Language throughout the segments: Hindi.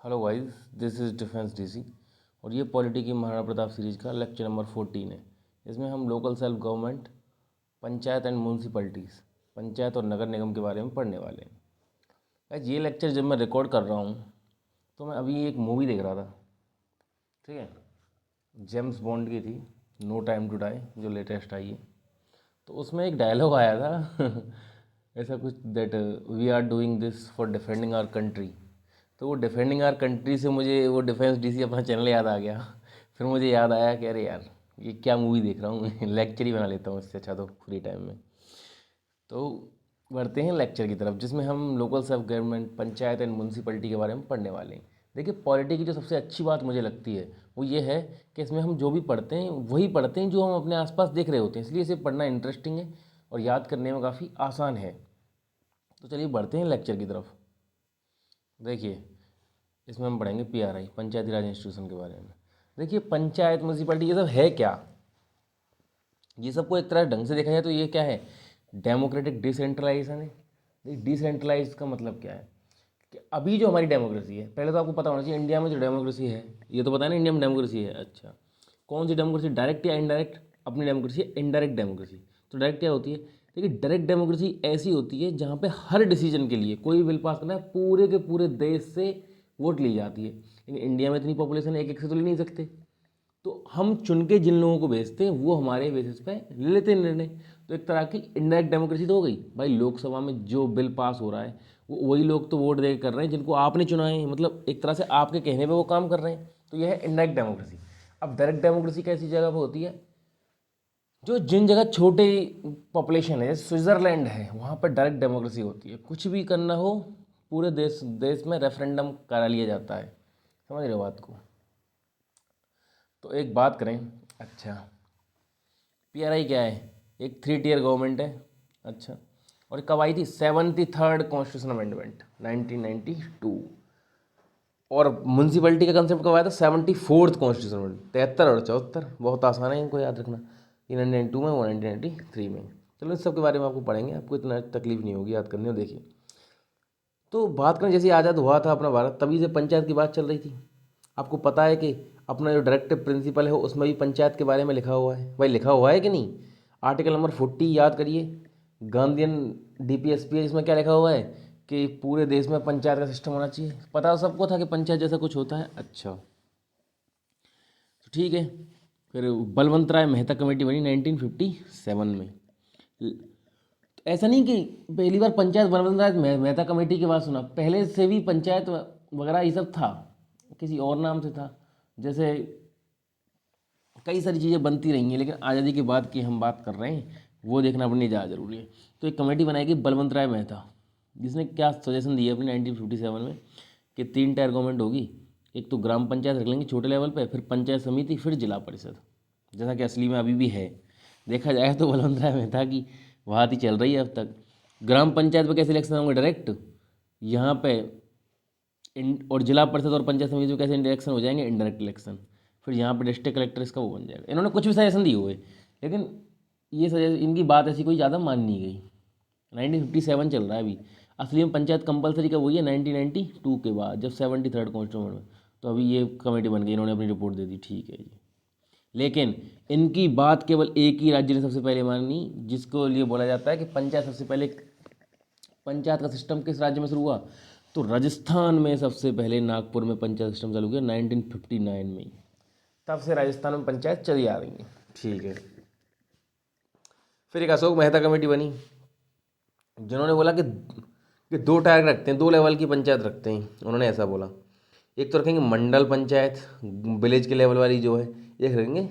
Hello guys, this is defence DC और ये पॉलिटी की महाराणा प्रताप सीरीज का लेक्चर नंबर 14 है। इसमें हम local self government, panchayat and municipalities, panchayat और नगर निगम के बारे में पढ़ने वाले हैं। गाइस, ये लेक्चर जब मैं रिकॉर्ड कर रहा हूँ तो मैं अभी एक मूवी देख रहा था। ठीक है, जेम्स बॉन्ड की थी, नो टाइम टू डाई, जो लेटेस्ट आई है। तो उसमें एक डायलॉग आया था ऐसा कुछ, that we are doing this for defending our country. तो वो डिफेंडिंग आवर कंट्री से मुझे वो डिफेंस डीसी अपना चैनल याद आ गया। फिर मुझे याद आया कि अरे यार, ये क्या मूवी देख रहा हूँ लेक्चर ही बना लेता हूँ इससे अच्छा तो फ्री टाइम में। तो बढ़ते हैं लेक्चर की तरफ, जिसमें हम local self government, panchayat and municipality के बारे में पढ़ने वाले हैं। देखिए, पॉलिटी की जो सबसे अच्छी बात मुझे लगती है वो ये है कि इसमें हम जो भी पढ़ते हैं वही पढ़ते हैं जो हम अपने आसपास देख रहे होते हैं, इसलिए इसे पढ़ना इंटरेस्टिंग है और याद करने में काफ़ी आसान है। तो चलिए बढ़ते हैं लेक्चर की तरफ। देखिए, इसमें हम पढ़ेंगे पीआरआई, पंचायती राज इंस्टीट्यूशन के बारे में। देखिए, पंचायत म्यूनसिपलिटी ये सब है क्या? ये सबको एक तरह ढंग से देखा जाए तो ये क्या है? डेमोक्रेटिक डिसेंट्रलाइजेशन है। डिसेंट्रलाइज का मतलब क्या है कि अभी जो हमारी डेमोक्रेसी है, पहले तो आपको पता होना चाहिए इंडिया में जो डेमोक्रेसी है, ये तो पता है ना इंडिया में डेमोक्रेसी है। अच्छा, कौन सी डेमोक्रेसी, डायरेक्ट या इनडायरेक्ट? अपनी डेमोक्रेसी है इनडायरेक्ट डेमोक्रेसी। तो डायरेक्ट क्या होती है? देखिए, डायरेक्ट डेमोक्रेसी ऐसी होती है जहाँ पे हर डिसीजन के लिए कोई बिल पास करना है, पूरे के पूरे देश से वोट ली जाती है। लेकिन इंडिया में इतनी पॉपुलेशन है, एक एक से तो ले नहीं सकते। तो हम चुन के जिन लोगों को भेजते हैं वो हमारे बेसिस पे ले लेते हैं निर्णय। तो एक तरह की इनडायरेक्ट डेमोक्रेसी तो हो गई भाई। लोकसभा में जो बिल पास हो रहा है वो वही लोग तो वोट दे के कर रहे हैं जिनको आपने चुना है, मतलब एक तरह से आपके कहने पे वो काम कर रहे हैं। तो यह है इनडायरेक्ट डेमोक्रेसी। अब डायरेक्ट डेमोक्रेसी कैसी जगह पर होती है? जो जिन जगह छोटे पॉपुलेशन है, जैसे स्विट्ज़रलैंड है, वहाँ पर डायरेक्ट डेमोक्रेसी होती है। कुछ भी करना हो पूरे देश देश में रेफरेंडम करा लिया जाता है। समझ रहे हो बात को? तो एक बात करें। अच्छा, पीआरआई क्या है? एक 3 टियर गवर्नमेंट है। अच्छा, और कब आई थी? 73rd constitution amendment 1992। और म्यूनसिपलिटी का कंसेप्ट कब आया था? 74th constitution amendment. 73 और 74 बहुत आसान है इनको याद रखना। ये 1992 में, वो 1993 में। चलो इस सब के बारे में आपको पढ़ेंगे, आपको इतना तकलीफ नहीं होगी याद करने में। देखिए, तो बात करें, जैसे आज़ाद हुआ था अपना भारत, तभी से पंचायत की बात चल रही थी। आपको पता है कि अपना जो डायरेक्टिव प्रिंसिपल है उसमें भी पंचायत के बारे में लिखा हुआ है। भाई लिखा हुआ है कि नहीं? आर्टिकल नंबर 40 याद करिए, गांधीयन डीपीएसपी, इसमें क्या लिखा हुआ है कि पूरे देश में पंचायत का सिस्टम होना चाहिए। पता सबको था कि पंचायत जैसा कुछ होता है। अच्छा, तो ठीक है। फिर बलवंत राय मेहता कमेटी बनी 1957 में। ऐसा नहीं कि पहली बार पंचायत बलवंत राय मेहता कमेटी के बाद सुना, पहले से भी पंचायत वगैरह ये सब था, किसी और नाम से था। जैसे कई सारी चीज़ें बनती रही हैं, लेकिन आज़ादी के बाद की हम बात कर रहे हैं, वो देखना अपनी ज़्यादा जरूरी है। तो एक कमेटी बनाई गई बलवंत राय मेहता, जिसने क्या सजेशन दिया अपनी 1957 में कि 3 टायर गवर्नमेंट होगी। एक तो ग्राम पंचायत रख लेंगे छोटे लेवल पे, फिर पंचायत समिति, फिर जिला परिषद, जैसा कि असली में अभी भी है। देखा जाए तो बलवंत राय मेहता की बात ही चल रही है अब तक। ग्राम पंचायत पे कैसे इलेक्शन होंगे? डायरेक्ट यहाँ पे और जिला परिषद और पंचायत समिति में कैसे इलेक्शन हो जाएंगे? Indirect election. फिर यहाँ पे डिस्ट्रिक्ट कलेक्टर इसका वो बन जाएगा। इन्होंने कुछ भी सजेशन दिए हुए, लेकिन ये सजेशन, इनकी बात ऐसी कोई ज़्यादा मान नहीं गई। 1957 चल रहा है अभी। असली में पंचायत कंपलसरी का वही है 1992 के बाद, जब 73rd कॉन्स्टिट्यूशन में। तो अभी ये कमेटी बन गई, इन्होंने अपनी रिपोर्ट दे दी, ठीक है जी। लेकिन इनकी बात केवल एक ही राज्य ने सबसे पहले मानी, जिसको लिए बोला जाता है कि पंचायत सबसे पहले, पंचायत का सिस्टम किस राज्य में शुरू हुआ? तो राजस्थान में सबसे पहले नागपुर में पंचायत सिस्टम चालू किया 1959 में ही। तब से राजस्थान में पंचायत चली आ रही है। ठीक है। फिर एक अशोक मेहता कमेटी बनी, जिन्होंने बोला कि 2 टायर रखते हैं, 2 लेवल की पंचायत रखते हैं। उन्होंने ऐसा बोला, एक तो रखेंगे मंडल पंचायत, विलेज के लेवल वाली जो है, एक रखेंगे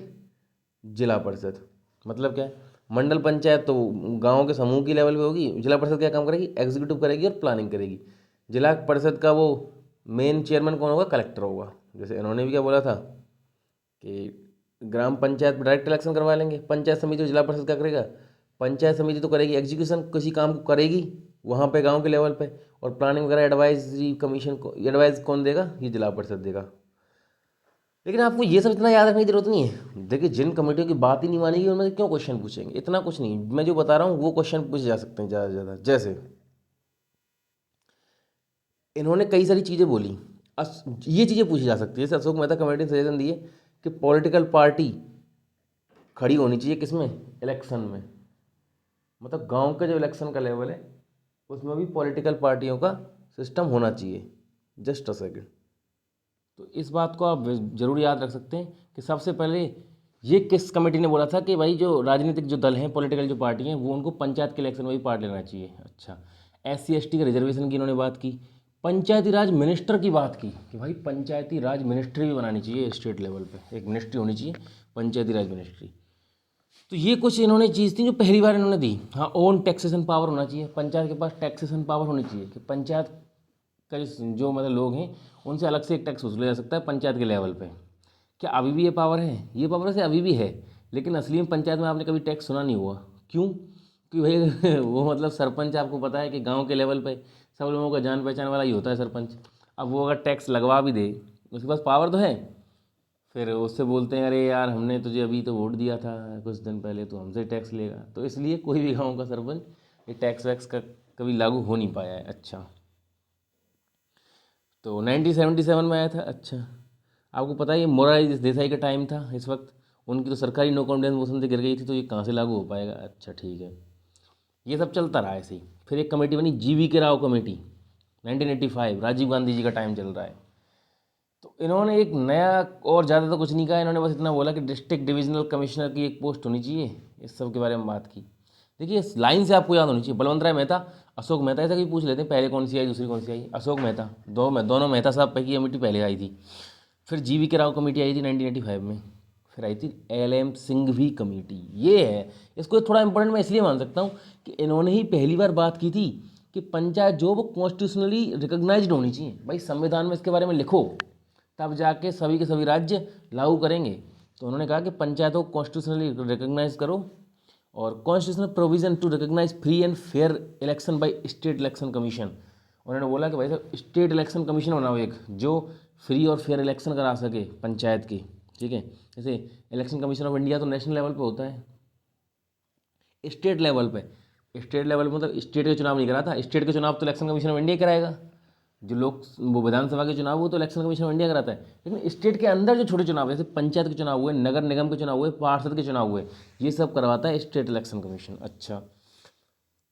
जिला परिषद। मतलब क्या है? मंडल पंचायत तो गांव के समूह की लेवल पे होगी, जिला परिषद क्या काम करेगी? एग्जीक्यूटिव करेगी और प्लानिंग करेगी। जिला परिषद का वो मेन चेयरमैन कौन होगा? कलेक्टर होगा। जैसे इन्होंने भी क्या बोला था कि ग्राम पंचायत में डायरेक्ट इलेक्शन करवा लेंगे। पंचायत समिति और जिला परिषद क्या करेगा? पंचायत समिति तो करेगी एग्जीक्यूशन, किसी काम को करेगी वहाँ पे गांव के लेवल पे, और प्लानिंग वगैरह एडवाइजरी कमीशन को एडवाइस कौन देगा? ये जिला परिषद देगा। लेकिन आपको ये सब इतना याद रखने की जरूरत नहीं है। देखिए, जिन कमेटियों की बात ही नहीं मानेगी उनमें से क्यों क्वेश्चन पूछेंगे? इतना कुछ नहीं, मैं जो बता रहा हूँ वो क्वेश्चन पूछे जा सकते हैं ज़्यादा से ज़्यादा। जैसे इन्होंने कई सारी चीज़ें बोली, ये चीज़ें पूछी जा सकती है। जैसे अशोक मेहता कमेटी ने सजेशन दिए कि पॉलिटिकल पार्टी खड़ी होनी चाहिए किसमें, इलेक्शन में, मतलब गांव के जो इलेक्शन का लेवल है उसमें भी पॉलिटिकल पार्टियों का सिस्टम होना चाहिए। Just a second. तो इस बात को आप जरूर याद रख सकते हैं कि सबसे पहले ये किस कमेटी ने बोला था कि भाई जो राजनीतिक जो दल हैं, पॉलिटिकल जो पार्टी हैं, वो उनको पंचायत के इलेक्शन में भी पार्ट लेना चाहिए। अच्छा, SC ST के रिजर्वेशन की इन्होंने बात की। पंचायती राज मिनिस्टर की बात की कि भाई पंचायती राज मिनिस्ट्री भी बनानी चाहिए, स्टेट लेवल पे एक मिनिस्ट्री होनी चाहिए, पंचायती राज मिनिस्ट्री। तो ये कुछ इन्होंने चीज़ थी जो पहली बार इन्होंने दी। हाँ, ओन टैक्सेशन पावर होना चाहिए, पंचायत के पास टैक्सेशन पावर होनी चाहिए कि पंचायत का जो मतलब लोग हैं उनसे अलग से एक टैक्स वसूला जा सकता है पंचायत के लेवल पे। क्या अभी भी ये पावर है? ये पावर से अभी भी है, लेकिन असली में पंचायत में आपने कभी टैक्स सुना नहीं हुआ। क्यों? कि भाई वो मतलब सरपंच, आपको पता है कि गांव के लेवल पे सब लोगों का जान पहचान वाला ही होता है सरपंच। अब वो अगर टैक्स लगवा भी दे, उसके पास पावर तो है, फिर उससे बोलते हैं अरे यार हमने तुझे अभी तो वोट दिया था कुछ दिन पहले, तो हमसे टैक्स लेगा। तो इसलिए कोई भी गाँव का सरपंच ये टैक्स वैक्स का कभी लागू हो नहीं पाया है। अच्छा, तो 1977 में आया था। अच्छा, आपको पता है ये मोरारजी देसाई का टाइम था इस वक्त, उनकी तो सरकारी नो कॉन्फिडेंस मोशन से गिर गई थी, तो ये कहाँ से लागू हो पाएगा। अच्छा ठीक है, ये सब चलता रहा ऐसे ही। फिर एक कमेटी बनी GV के राव कमेटी, 1985, राजीव गांधी जी का टाइम चल रहा है। तो इन्होंने एक नया, और ज़्यादा तो कुछ नहीं कहा इन्होंने, बस इतना बोला कि डिस्ट्रिक्ट डिविजनल कमिश्नर की एक पोस्ट होनी चाहिए। इस सब के बारे में बात की। देखिए इस लाइन से आपको याद होनी चाहिए, बलवंत राय मेहता, अशोक मेहता, ऐसा कहीं पूछ लेते हैं पहले कौन सी आई दूसरी कौन सी आई। अशोक मेहता, दोनों मेहता साहब की कमेटी पहले आई थी। फिर GV के राव कमेटी आई थी 1985 में। फिर आई थी LM सिंघवी कमेटी। ये है, इसको थोड़ा इंपॉर्टेंट मैं इसलिए मान सकता हूँ कि इन्होंने ही पहली बार बात की थी कि पंचायत जो वो कॉन्स्टिट्यूशनली रिकग्नाइज्ड होनी चाहिए। भाई संविधान में इसके बारे में लिखो, तब जाके सभी के सभी राज्य लागू करेंगे। तो उन्होंने कहा कि पंचायतों को कॉन्स्टिट्यूशनली रिकग्नाइज करो, और constitutional provision to recognize free and fair election by state election commission. उन्होंने बोला कि भाई साहब स्टेट इलेक्शन कमीशन बनाओ एक, जो फ्री और फेयर इलेक्शन करा सके पंचायत के। ठीक है, जैसे इलेक्शन कमीशन ऑफ इंडिया तो नेशनल लेवल पे होता है, स्टेट लेवल पे, स्टेट लेवल मतलब स्टेट के चुनाव नहीं कराता, स्टेट के चुनाव तो इलेक्शन कमीशन ऑफ इंडिया कराएगा। जो लोग वो विधानसभा के चुनाव वो तो इलेक्शन कमीशन ऑफ इंडिया कराता है, लेकिन स्टेट के अंदर जो छोटे चुनाव है, जैसे पंचायत के चुनाव हुए, नगर निगम के चुनाव हुए, पार्षद के चुनाव हुए, ये सब करवाता है स्टेट इलेक्शन कमीशन। अच्छा,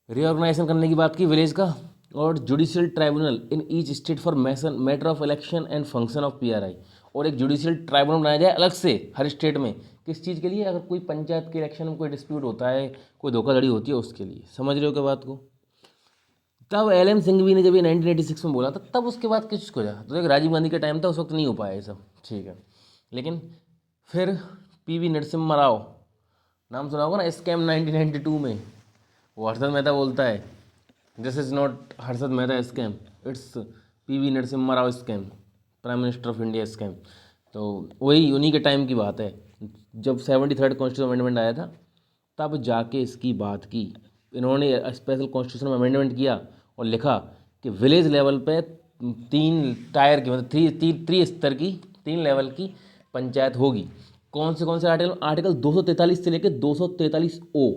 रीऑर्गेनाइजेशन करने की बात की विलेज का, और judicial tribunal in each state for matter of election and function of PRI। और एक जुडिशियल ट्राइब्यूनल बनाया जाए अलग से हर स्टेट में, किस चीज़ के लिए? अगर कोई पंचायत के इलेक्शन में कोई डिस्प्यूट होता है, कोई धोखाधड़ी होती है, उसके लिए। समझ रहे हो क्या बात को? तब LM सिंघवी ने जब ये 1986 में बोला था, तब उसके बाद किस को जा, तो एक राजीव गांधी का टाइम था, उस वक्त नहीं हो पाया ये सब। ठीक है, लेकिन फिर PV नरसिम्हा राव, नाम सुना होगा ना, स्कैम 1992 में। वो हर्षद मेहता बोलता है this is not Harshad Mehta scam, it's PV Narasimha Rao scam, prime minister of India scam. तो वही उन्हीं के टाइम की बात है, जब 73rd कॉन्स्टिट्यूशन अमेंडमेंट आया था, तब जाके इसकी बात की इन्होंने। स्पेशल कॉन्स्टिट्यूशन में अमेंडमेंट किया और लिखा कि विलेज लेवल पे 3 टायर की, मतलब थ्री स्तर की, 3 लेवल की पंचायत होगी। कौन से आर्टिकल? आर्टिकल 243 से लेकर 243O,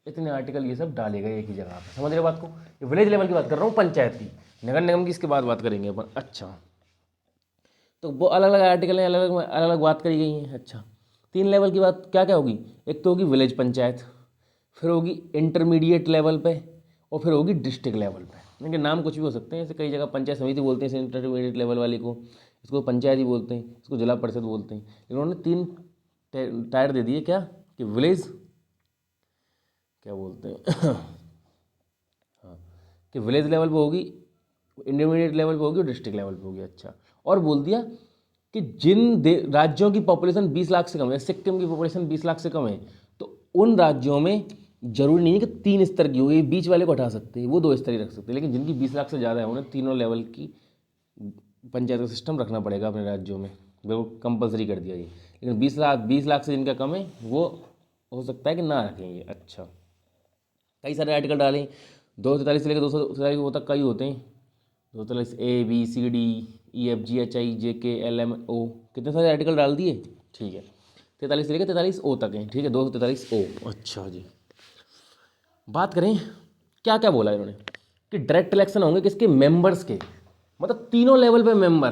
इतने आर्टिकल ये सब डाले गए एक ही जगह पर। समझ रहे बात को? ये विलेज लेवल की बात कर रहा हूँ, पंचायत की। नगर निगम की इसके बाद बात करेंगे अपन। अच्छा, तो वो अलग अलग आर्टिकल हैं, अलग अलग अलग बात करी गई हैं। अच्छा, 3 लेवल की बात क्या क्या होगी? एक तो होगी विलेज पंचायत, फिर होगी इंटरमीडिएट लेवल पे, और फिर होगी डिस्ट्रिक्ट लेवल पे। इनके नाम कुछ भी हो सकते हैं, जैसे कई जगह पंचायत समिति बोलते हैं इंटरमीडिएट लेवल वाली को, इसको पंचायत ही बोलते हैं, इसको जिला परिषद बोलते हैं। इन्होंने 3 टायर दे दिए, क्या कि विलेज, क्या बोलते हैं हाँ, कि विलेज लेवल पे होगी, इंटरमीडिएट लेवल पे होगी, और डिस्ट्रिक्ट लेवल पे होगी। अच्छा, और बोल दिया कि जिन राज्यों की पॉपुलेशन 20 लाख से कम है, सिक्किम की पॉपुलेशन 20 लाख से कम है, तो उन राज्यों में जरूरी नहीं है कि 3 स्तर की हो, ये बीच वाले को हटा सकते हैं, वो 2 स्तर ही रख सकते हैं, लेकिन जिनकी 20 लाख से ज़्यादा है उन्हें तीनों लेवल की पंचायत का सिस्टम रखना पड़ेगा अपने राज्यों में, बिल्कुल कंपलसरी कर दिया ये। लेकिन 20 लाख से जिनका कम है वो हो सकता है कि ना रखें ये। अच्छा, कई सारे आर्टिकल डालें, 243 से लेकर 243 वो तक कई होते हैं, 243A B C D E F G H I J K L M O, कितने सारे आर्टिकल डाल दिए। ठीक है, 43 से लेकर 43O तक हैं। ठीक है, 243O। अच्छा जी, बात करें क्या क्या बोला इन्होंने कि डायरेक्ट इलेक्शन होंगे किसके? मेंबर्स के, मतलब तीनों लेवल पे मेंबर,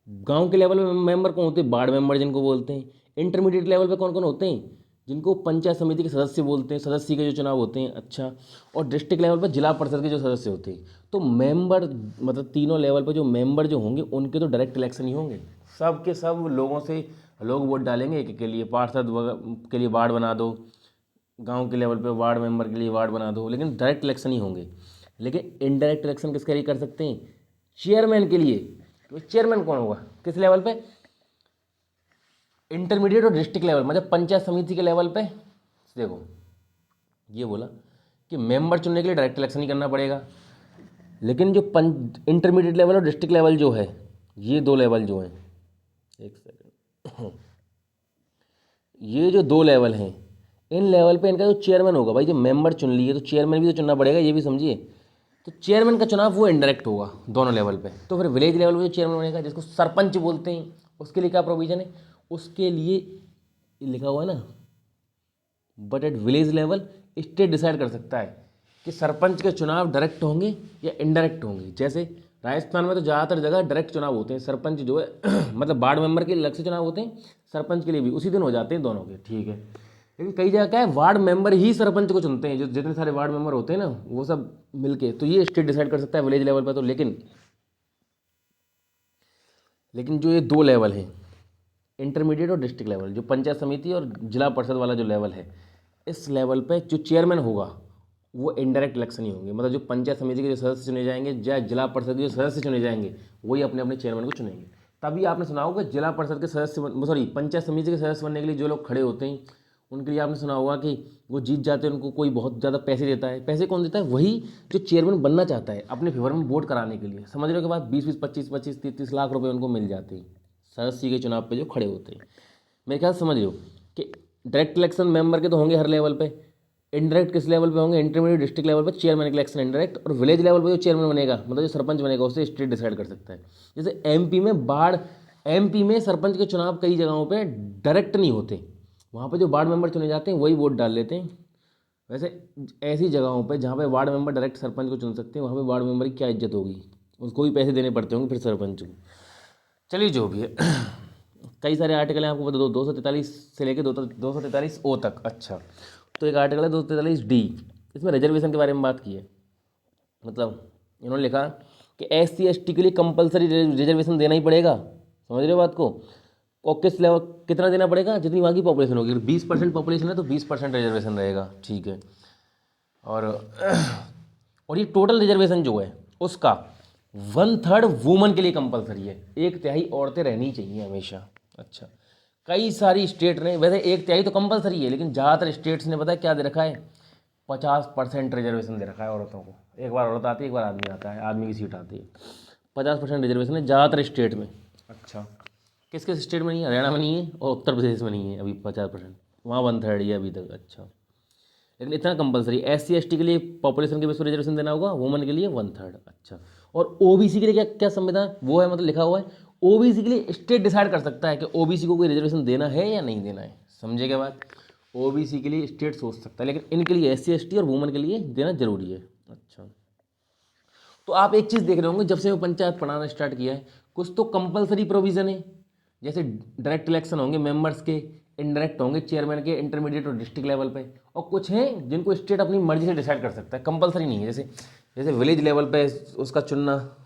गांव के लेवल पे मेंबर कौन होते हैं? वार्ड मेंबर जिनको बोलते हैं। इंटरमीडिएट लेवल पे कौन कौन होते हैं? जिनको पंचायत समिति के सदस्य बोलते हैं, सदस्य के जो चुनाव होते हैं। अच्छा, और डिस्ट्रिक्ट लेवल पर जिला परिषद के जो सदस्य होते हैं। तो मेंबर मतलब तीनों लेवल पर जो मेंबर जो होंगे उनके तो डायरेक्ट इलेक्शन ही होंगे, सब के सब लोगों से लोग वोट डालेंगे एक एक के लिए। पार्षद के लिए वार्ड बना दो, गांव के लेवल पे वार्ड मेंबर के लिए वार्ड बना दो, लेकिन डायरेक्ट इलेक्शन ही होंगे। लेकिन इनडायरेक्ट इलेक्शन किसके लिए कर सकते हैं? चेयरमैन के लिए। तो चेयरमैन कौन होगा किस लेवल पे? इंटरमीडिएट और डिस्ट्रिक्ट लेवल, मतलब पंचायत समिति के लेवल पे। देखो ये बोला कि मेंबर चुनने के लिए डायरेक्ट इलेक्शन ही करना पड़ेगा, लेकिन जो इंटरमीडिएट लेवल और डिस्ट्रिक्ट लेवल जो है, ये दो लेवल जो हैं, एक सेकंड, ये जो दो लेवल हैं, इन लेवल पे इनका जो चेयरमैन होगा, भाई जो मेंबर चुन लिए तो चेयरमैन भी तो चुनना पड़ेगा, ये भी समझिए। तो चेयरमैन का चुनाव वो इनडायरेक्ट होगा दोनों लेवल पे। तो फिर विलेज लेवल पे जो चेयरमैन बनेगा, जिसको सरपंच बोलते हैं, उसके लिए क्या प्रोविजन है? उसके लिए लिखा हुआ है ना, but at village level state decide कर सकता है कि सरपंच के चुनाव डायरेक्ट होंगे या इनडायरेक्ट होंगे। जैसे राजस्थान में तो ज़्यादातर जगह डायरेक्ट चुनाव होते हैं, सरपंच जो है मतलब वार्ड मेंबर के लिए अलग से चुनाव होते हैं, सरपंच के लिए भी उसी दिन हो जाते हैं दोनों के, ठीक है। लेकिन कई जगह क्या है, वार्ड मेंबर ही सरपंच को चुनते हैं, जो जितने सारे वार्ड मेंबर होते हैं ना वो सब मिलके। तो ये स्टेट डिसाइड कर सकता है विलेज लेवल पर। तो लेकिन जो ये दो लेवल हैं, इंटरमीडिएट और डिस्ट्रिक्ट लेवल, जो पंचायत समिति और जिला परिषद वाला जो लेवल है, इस लेवल पे जो चेयरमैन होगा वो इनडायरेक्ट इलेक्शन ही होंगे। मतलब जो पंचायत समिति के जो सदस्य चुने जाएंगे या जिला परिषद के जो सदस्य चुने जाएंगे, वही अपने अपने चेयरमैन को चुनेंगे। तभी आपने सुना होगा जिला परिषद के सदस्य, सॉरी पंचायत समिति के सदस्य बनने के लिए जो लोग खड़े होते हैं, उनके लिए आपने सुना होगा कि वो जीत जाते हैं, उनको कोई बहुत ज़्यादा पैसे देता है। पैसे कौन देता है? वही जो चेयरमैन बनना चाहता है अपने फेवर में वोट कराने के लिए। समझ रहे हो? के बाद 20-20, 25-25, 30-30 लाख रुपए उनको मिल जाते हैं सदस्य के चुनाव पे जो खड़े होते हैं। मेरे ख्याल से समझ रहे हो कि डायरेक्ट इलेक्शन मेंबर के तो होंगे हर लेवल पे, इनडायरेक्ट किस लेवल पे होंगे? इंटरमीडिएट डिस्ट्रिक्ट लेवल पे चेयरमैन के इलेक्शन इनडायरेक्ट, और विलेज लेवल पे जो चेयरमैन बनेगा मतलब जो सरपंच बनेगा उससे स्टेट डिसाइड कर सकता है। जैसे एमपी में बाढ़, एमपी में सरपंच के चुनाव कई जगहों पे डायरेक्ट नहीं होते, वहाँ पे जो वार्ड मेंबर चुने जाते हैं वही वोट डाल लेते हैं। वैसे ऐसी जगहों पे जहाँ पे वार्ड मेंबर डायरेक्ट सरपंच को चुन सकते हैं, वहाँ पे वार्ड मेंबर की क्या इज्जत होगी? उसको भी पैसे देने पड़ते होंगे फिर सरपंच को। चलिए जो भी है कई सारे आर्टिकल हैं आपको बता दो, 243 से लेकर 243 ओ तक। अच्छा, तो एक आर्टिकल है 243 डी, इसमें रिजर्वेशन के बारे में बात की है। मतलब इन्होंने लिखा कि SC ST के लिए कंपलसरी रिजर्वेशन देना ही पड़ेगा। समझ रहे हो बात को? और किस लेवल कितना देना पड़ेगा? जितनी वहाँ की पॉपुलेशन होगी। 20% पॉपुलेशन है तो 20% रिजर्वेशन रहेगा, ठीक है। और और ये टोटल रिजर्वेशन जो है उसका 1/3 वुमन के लिए कंपलसरी है, 1/3 औरतें रहनी चाहिए हमेशा। अच्छा, कई सारी स्टेट ने, वैसे 1/3 तो कंपलसरी है, लेकिन ज़्यादातर स्टेट्स ने पता है क्या दे रखा है? 50% रिजर्वेशन दे रखा है औरतों को। एक बार औरत आती है, एक बार आदमी आता है, आदमी की सीट आती है। 50% रिजर्वेशन है ज़्यादातर स्टेट में। अच्छा, किस किस स्टेट में नहीं है? हरियाणा में नहीं है और उत्तर प्रदेश में नहीं है अभी 50%, वहाँ 1/3 ही है अभी तक। अच्छा, लेकिन इतना कंपलसरी। SC ST के लिए पॉपुलेशन के बेस पर रिजर्वेशन देना होगा, वुमन के लिए 1/3। अच्छा, और OBC के लिए क्या क्या संविधान वो है, मतलब लिखा हुआ है OBC के लिए स्टेट डिसाइड कर सकता है कि OBC को कोई रिजर्वेशन देना है या नहीं देना है। समझे क्या बात? OBC के लिए स्टेट सोच सकता है, लेकिन इनके लिए SC ST और वुमन के लिए देना जरूरी है। अच्छा, तो आप एक चीज़ देख रहे होंगे, जब से मैं पंचायत पढ़ाना स्टार्ट किया है, कुछ तो कंपलसरी प्रोविज़न है, जैसे डायरेक्ट इलेक्शन होंगे मेंबर्स के, इनडायरेक्ट होंगे चेयरमैन के इंटरमीडिएट और डिस्ट्रिक्ट लेवल पे, और कुछ हैं जिनको स्टेट अपनी मर्जी से डिसाइड कर सकता है, कंपलसरी नहीं है। जैसे जैसे विलेज लेवल पे उसका चुनना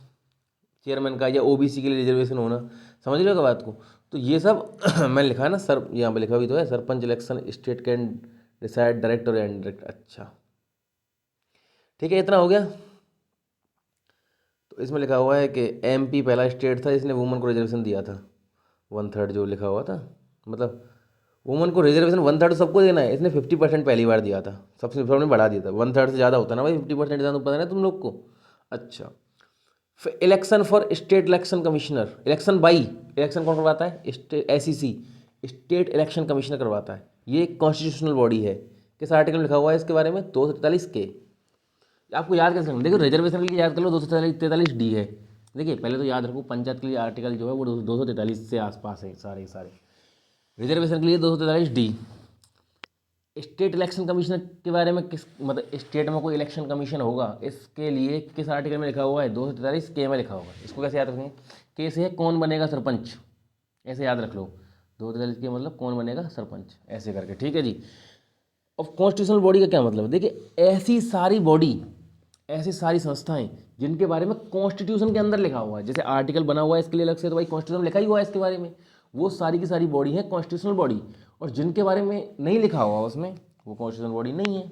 चेयरमैन का, या OBC के लिए रिजर्वेशन होना। समझ रहे हो बात को? तो ये सब मैंने लिखा है ना सर, यहाँ पे लिखा भी तो है, sarpanch election state can decide direct और इनडायरेक्ट। अच्छा ठीक है, इतना हो गया। तो इसमें लिखा हुआ है कि MP पहला स्टेट था जिसने वुमन को रिजर्वेशन दिया था, 1/3 जो लिखा हुआ था। मतलब वुमन को रिजर्वेशन 1/3 सबको देना है, इसने 50% पहली बार दिया था, सबने बढ़ा दिया था। 1/3 से ज़्यादा होता ना भाई, 50% ज़्यादा पता है तुम लोग को। अच्छा, फिर election for state election commissioner, election by, election कौन करवाता है? SEC, स्टेट इलेक्शन कमिश्नर करवाता है। ये एक कॉन्स्टिट्यूशनल बॉडी है। किस आर्टिकल में लिखा हुआ है इसके बारे में? 243 के। आपको याद कैसे? देखो रिजर्वेशन के लिए याद कर लो, 243 है। देखिए पहले तो याद रखो, पंचायत के लिए आर्टिकल जो है वो 243 से आसपास है सारे के सारे। रिजर्वेशन के लिए 243 डी, स्टेट इलेक्शन कमीशन के बारे में किस मतलब स्टेट में कोई इलेक्शन कमीशन होगा, इसके लिए किस आर्टिकल में लिखा हुआ है? 243 के में लिखा होगा। इसको कैसे याद रखेंगे? के से है कौन बनेगा सरपंच, ऐसे याद रख लो। 243 के मतलब कौन बनेगा सरपंच, ऐसे करके, ठीक है जी। अब कॉन्स्टिट्यूशनल बॉडी का क्या मतलब है? देखिए, ऐसी सारी बॉडी, ऐसी सारी संस्थाएं जिनके बारे में कॉन्स्टिट्यूशन के अंदर लिखा हुआ है, जैसे आर्टिकल बना हुआ है इसके लिए अलग से, तो भाई कॉन्स्टिट्यूशन में लिखा ही हुआ है इसके बारे में, वो सारी की सारी बॉडी है कॉन्स्टिट्यूशनल बॉडी। और जिनके बारे में नहीं लिखा हुआ उसमें, वो कॉन्स्टिट्यूशनल बॉडी नहीं है।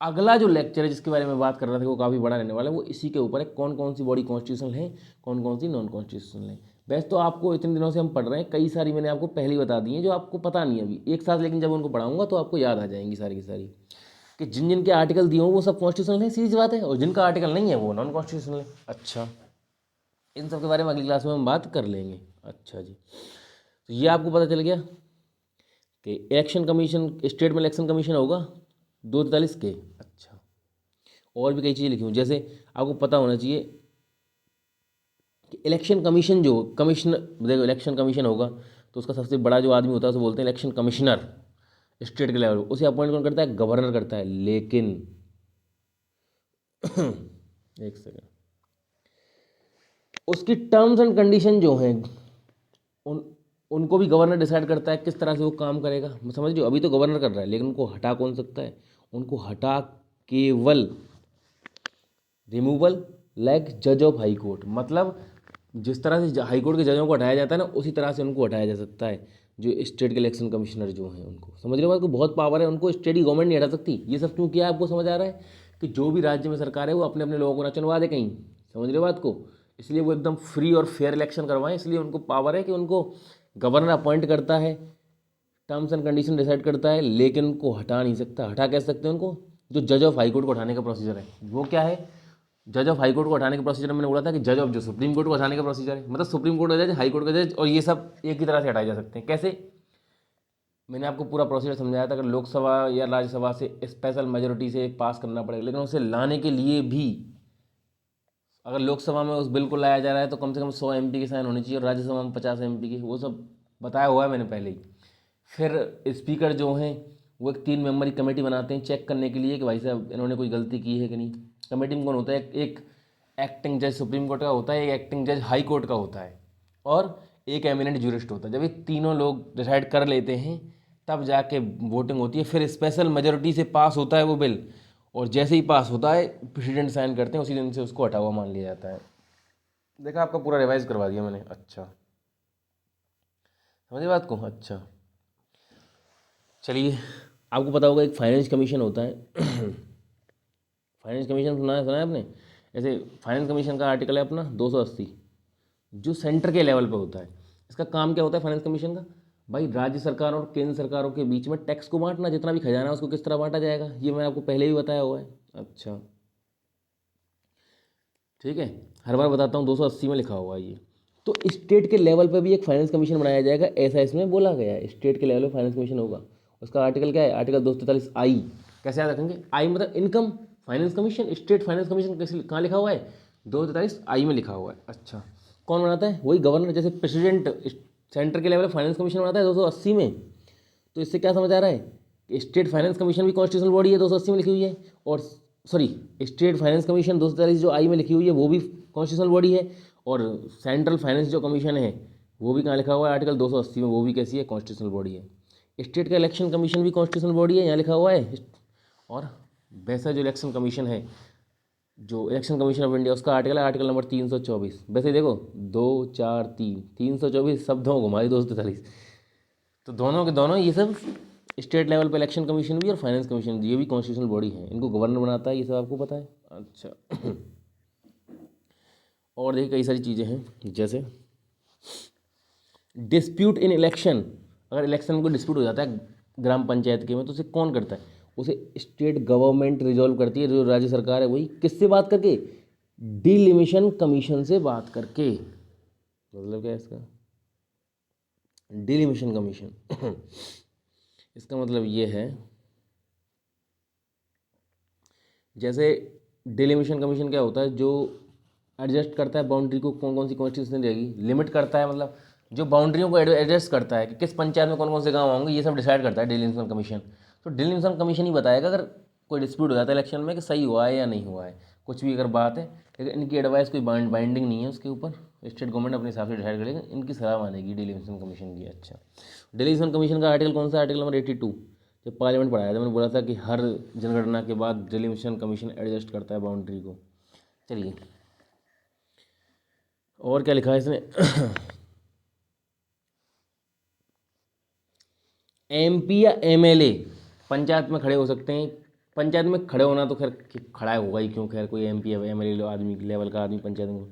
अगला जो लेक्चर है जिसके बारे में बात कर रहा था वो काफ़ी बड़ा रहने वाला है, वो इसी के ऊपर है, कौन कौन सी बॉडी कॉन्स्टिट्यूशनल है, कौन कौन सी नॉन कॉन्स्टिट्यूशनल है। वैसे तो आपको इतने दिनों से हम पढ़ रहे हैं, कई सारी मैंने आपको पहले ही बता दी हैं जो आपको पता नहीं अभी एक साथ, लेकिन जब उनको पढ़ाऊंगा तो आपको याद आ जाएंगी सारी की सारी, कि जिन जिन के आर्टिकल दिए हों वो सब कॉन्स्टिट्यूशनल है, सीधी बात है, और जिनका आर्टिकल नहीं है वो नॉन कॉन्स्टिट्यूशनल है। अच्छा, इन सब के बारे में अगली क्लास में हम बात कर लेंगे। अच्छा जी, तो ये आपको पता चल गया कि इलेक्शन कमीशन, स्टेट में इलेक्शन कमीशन होगा 243 के। अच्छा, और भी कई चीज़ें लिखी हुई, जैसे आपको पता होना चाहिए कि इलेक्शन कमीशन जो कमिश्नर, देखो इलेक्शन कमीशन होगा तो उसका सबसे बड़ा जो आदमी होता है उसे बोलते हैं इलेक्शन कमिश्नर, स्टेट के लेवल पर। उसे अपॉइंट कौन करता है? गवर्नर करता है। लेकिन एक सेकेंड, उसकी टर्म्स एंड कंडीशन जो हैं उन उनको भी गवर्नर डिसाइड करता है किस तरह से वो काम करेगा। समझ लो, अभी तो गवर्नर कर रहा है, लेकिन उनको हटा कौन सकता है? उनको हटा केवल रिमूवल लाइक जज ऑफ हाई कोर्ट, मतलब जिस तरह से हाई कोर्ट के जजों को हटाया जाता है ना, उसी तरह से उनको हटाया जा सकता है जो स्टेट के इलेक्शन कमिश्नर जो हैं उनको। समझ रहे हो बात को? बहुत पावर है उनको, स्टेट की गवर्नमेंट नहीं हटा सकती। ये सब क्यों किया है आपको समझ आ रहा है? कि जो भी राज्य में सरकार है वो अपने अपने लोगों को ना चुनवा दे कहीं। समझ रहे हो बात को? इसलिए वो एकदम फ्री और फेयर इलेक्शन करवाएं, इसलिए उनको पावर है कि उनको गवर्नर अपॉइंट करता है, टर्म्स एंड कंडीशन डिसाइड करता है, लेकिन उनको हटा नहीं सकता। हटा कह सकते हैं उनको? जो जज ऑफ हाई कोर्ट को हटाने का प्रोसीजर है वो क्या है? जज ऑफ हाई कोर्ट को हटाने का प्रोसीजर मैंने बोला था कि जज ऑफ जो सुप्रीम कोर्ट को हटाने का प्रोसीजर है, मतलब सुप्रीम कोर्ट का जज, हाई कोर्ट का जज, और ये सब एक ही तरह से हटाए जा सकते हैं। कैसे? मैंने आपको पूरा प्रोसीजर समझाया था। अगर लोकसभा या राज्यसभा से स्पेशल मेजोरिटी से पास करना पड़ेगा, लेकिन उसे लाने के लिए भी अगर लोकसभा में उस बिल को लाया जा रहा है तो कम से कम 100 MP की साइन होनी चाहिए, और राज्यसभा में 50 MP की, वो सब बताया हुआ है मैंने पहले ही। फिर स्पीकर जो हैं वो एक 3 मेंबर की कमेटी बनाते हैं चेक करने के लिए कि भाई साहब इन्होंने कोई गलती की है कि नहीं। कमेटी में कौन होता है? एक एक्टिंग जज सुप्रीम कोर्ट का होता है, एक एक्टिंग जज हाई कोर्ट का होता है, और एक एमिनेंट ज्यूरिस्ट होता है। जब ये तीनों लोग डिसाइड कर लेते हैं तब जाके वोटिंग होती है, फिर स्पेशल मेजोरिटी से पास होता है वो बिल, और जैसे ही पास होता है प्रेसिडेंट साइन करते हैं, उसी दिन से उसको हटा हुआ मान लिया जाता है। देखा, आपका पूरा रिवाइज करवा दिया मैंने। अच्छा, समझिए बात को? अच्छा चलिए, आपको पता होगा एक फाइनेंस कमीशन होता है। फाइनेंस कमीशन सुना है आपने? ऐसे फाइनेंस कमीशन का आर्टिकल है अपना 280, जो सेंटर के लेवल पे होता है। इसका काम क्या होता है फाइनेंस कमीशन का? भाई राज्य सरकार और केंद्र सरकारों के बीच में टैक्स को बांटना, जितना भी खजाना है उसको किस तरह बांटा जाएगा, ये मैंने आपको पहले भी बताया हुआ है। अच्छा ठीक है, हर बार बताता हूँ, 280 में लिखा हुआ है ये। तो स्टेट के लेवल पर भी एक फाइनेंस कमीशन बनाया जाएगा, ऐसा इसमें बोला गया है। स्टेट के लेवल पर फाइनेंस कमीशन होगा। उसका आर्टिकल क्या है? Article 243I। कैसे याद रखेंगे? आई मतलब income finance commission, state finance commission कैसे कहाँ लिखा हुआ है? 243I में लिखा हुआ है। अच्छा, कौन बनाता है? वही गवर्नर। जैसे प्रेसिडेंट सेंटर के लेवल फाइनेंस कमीशन बनाता है 280 में, तो इससे क्या समझ आ रहा है कि स्टेट फाइनेंस कमीशन भी कॉन्स्टिट्यूशनल बॉडी है, 280 में लिखी हुई है। और सॉरी, स्टेट फाइनेंस कमीशन 243 जो आई में लिखी हुई है वो भी कॉन्स्टिट्यूशनल बॉडी है, और सेंट्रल फाइनेंस जो कमीशन है वो भी कहाँ लिखा हुआ है? आर्टिकल 280 में, वो भी कैसी है? कॉन्स्टिट्यूशनल बॉडी है। स्टेट का इलेक्शन कमीशन भी कॉन्स्टिट्यूशनल बॉडी है, यहाँ लिखा हुआ है। और वैसा जो इलेक्शन कमीशन है, जो इलेक्शन कमीशन ऑफ इंडिया, उसका आर्टिकल है आर्टिकल नंबर 324। वैसे देखो 2 4 3 324 शब्दों को घुमाई 243, तो दोनों के दोनों ये सब स्टेट लेवल पे इलेक्शन कमीशन भी और फाइनेंस कमीशन भी, ये भी कॉन्स्टिट्यूशनल बॉडी है। इनको गवर्नर बनाता है, ये सब आपको पता है। अच्छा और देखिए कई सारी चीज़ें हैं, जैसे डिस्प्यूट इन इलेक्शन। अगर इलेक्शन में कोई डिस्प्यूट हो जाता है ग्राम पंचायत के में, तो उसे कौन करता है? उसे स्टेट गवर्नमेंट रिजॉल्व करती है, जो राज्य सरकार है वही। किससे बात करके? डिलिमिशन कमीशन से बात करके। मतलब क्या है इसका? डिलिमिशन कमीशन इसका मतलब ये है, जैसे डिलिमिशन कमीशन क्या होता है? जो एडजस्ट करता है बाउंड्री को, कौन कौन सी कॉन्स्टिट्यूशन रहेगी, लिमिट करता है, मतलब जो बाउंड्रियों को एडजस्ट करता है कि किस पंचायत में कौन कौन से गांव होंगे, ये सब डिसाइड करता है डिलिमिशन कमीशन। तो डिलिमिशन कमीशन ही बताएगा अगर कोई डिस्प्यूट हो जाता है इलेक्शन में कि सही हुआ है या नहीं हुआ है, कुछ भी अगर बात है। लेकिन इनकी एडवाइस कोई बाइंडिंग नहीं है उसके ऊपर, स्टेट गवर्नमेंट अपने हिसाब से डिसाइड करेगा, इनकी सलाह मानेगी डिलिमिशन कमीशन की। अच्छा, डिलिमिशन कमीशन का आर्टिकल कौन सा, आर्टिकल नंबर 82। जब पार्लियामेंट पढ़ाया था मैंने बोला था कि हर जनगणना के बाद डिलिमिशन कमीशन एडजस्ट करता है बाउंड्री को। चलिए और क्या लिखा है इसने एमपी या एमएलए पंचायत में खड़े हो सकते हैं। पंचायत में खड़े होना तो खैर खड़ा होगा ही, क्यों, खैर कोई एमपी या एमएलए आदमी लेवल का आदमी पंचायत में,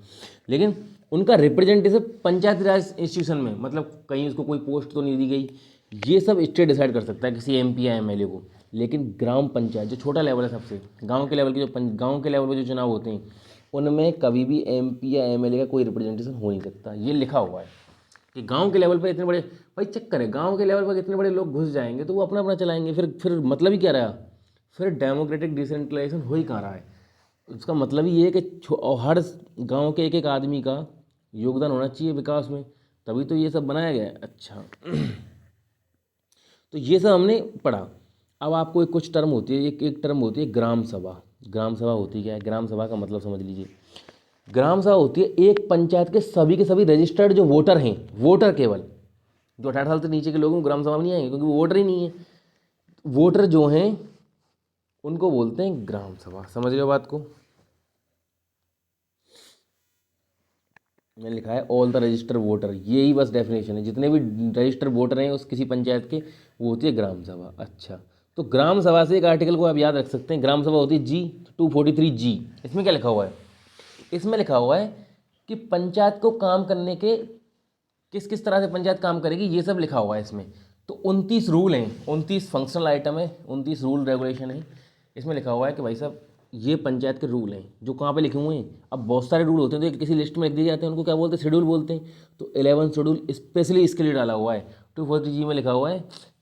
लेकिन उनका रिप्रेजेंटेटिव पंचायत राज इंस्टीट्यूशन में, मतलब कहीं उसको कोई पोस्ट तो नहीं दी गई, ये सब स्टेट डिसाइड कर सकता है किसी एमपी या एमएलए को। लेकिन ग्राम पंचायत जो छोटा लेवल है सबसे, गाँव के लेवल के जो गाँव के लेवल पर जो चुनाव होते हैं उनमें कभी भी एमपी या एमएलए का कोई रिप्रेजेंटेशन हो नहीं सकता। ये लिखा हुआ है कि गांव के लेवल पर इतने बड़े, भाई चक्कर है, गांव के लेवल पर इतने बड़े लोग घुस जाएंगे तो वो अपना अपना चलाएंगे, फिर मतलब ही क्या रहा, फिर डेमोक्रेटिक डिसेंट्रलाइजेशन हो ही कहाँ रहा है। उसका मतलब ही ये है कि हर गांव के एक एक आदमी का योगदान होना चाहिए विकास में, तभी तो ये सब बनाया गया है। अच्छा तो ये सब हमने पढ़ा। अब आपको कुछ टर्म होती है, एक टर्म होती है ग्राम सभा। ग्राम सभा होती क्या है, ग्राम सभा का मतलब समझ लीजिए। ग्राम सभा होती है एक पंचायत के सभी रजिस्टर्ड जो वोटर हैं, वोटर केवल जो 18 साल से नीचे के लोगों को ग्राम सभा में नहीं आएंगे क्योंकि वो वोटर ही नहीं है। वोटर जो हैं उनको बोलते हैं ग्राम सभा। समझ लो बात को, मैंने लिखा है ऑल द रजिस्टर वोटर, यही बस डेफिनेशन है, जितने भी रजिस्टर वोटर हैं उस किसी पंचायत के, वो होती है ग्राम सभा। अच्छा तो ग्राम सभा से एक आर्टिकल को आप याद रख सकते हैं, ग्राम सभा होती है जी 243G। इसमें क्या लिखा हुआ है, इसमें लिखा हुआ है कि पंचायत को काम करने के किस किस तरह से पंचायत काम करेगी, ये सब लिखा हुआ है इसमें। तो 29 रूल हैं, 29 फंक्शनल आइटम है, 29 रूल रेगुलेशन है। इसमें लिखा हुआ है कि भाई साहब ये पंचायत के रूल हैं जो कहाँ पे लिखे हुए हैं। अब बहुत सारे रूल होते हैं तो किसी लिस्ट में लिख दिए जाते हैं, उनको क्या बोलते हैं, शेड्यूल बोलते हैं। तो 11 शेड्यूल स्पेशली इसके लिए डाला हुआ है। 243G में लिखा हुआ है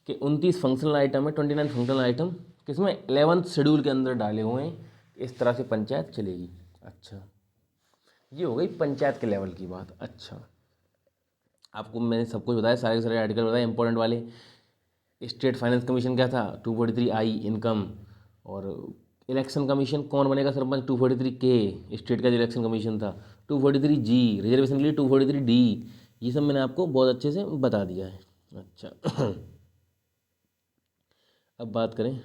कि 29 फंक्शनल आइटम है, 29 फंक्शनल आइटम किसमें 11th शेड्यूल के अंदर डाले हुए हैं। इस तरह से पंचायत चलेगी। अच्छा ये हो गई पंचायत के लेवल की बात। अच्छा आपको मैंने सब कुछ बताया, सारे के सारे आर्टिकल बताए इंपॉर्टेंट वाले। स्टेट फाइनेंस कमीशन क्या था, 243I इनकम। और इलेक्शन कमीशन कौन बनेगा सरपंच, 243K स्टेट का जो इलेक्शन कमीशन था। 243G रिजर्वेशन के लिए, 243D। ये सब मैंने आपको बहुत अच्छे से बता दिया है। अच्छा अब बात करें,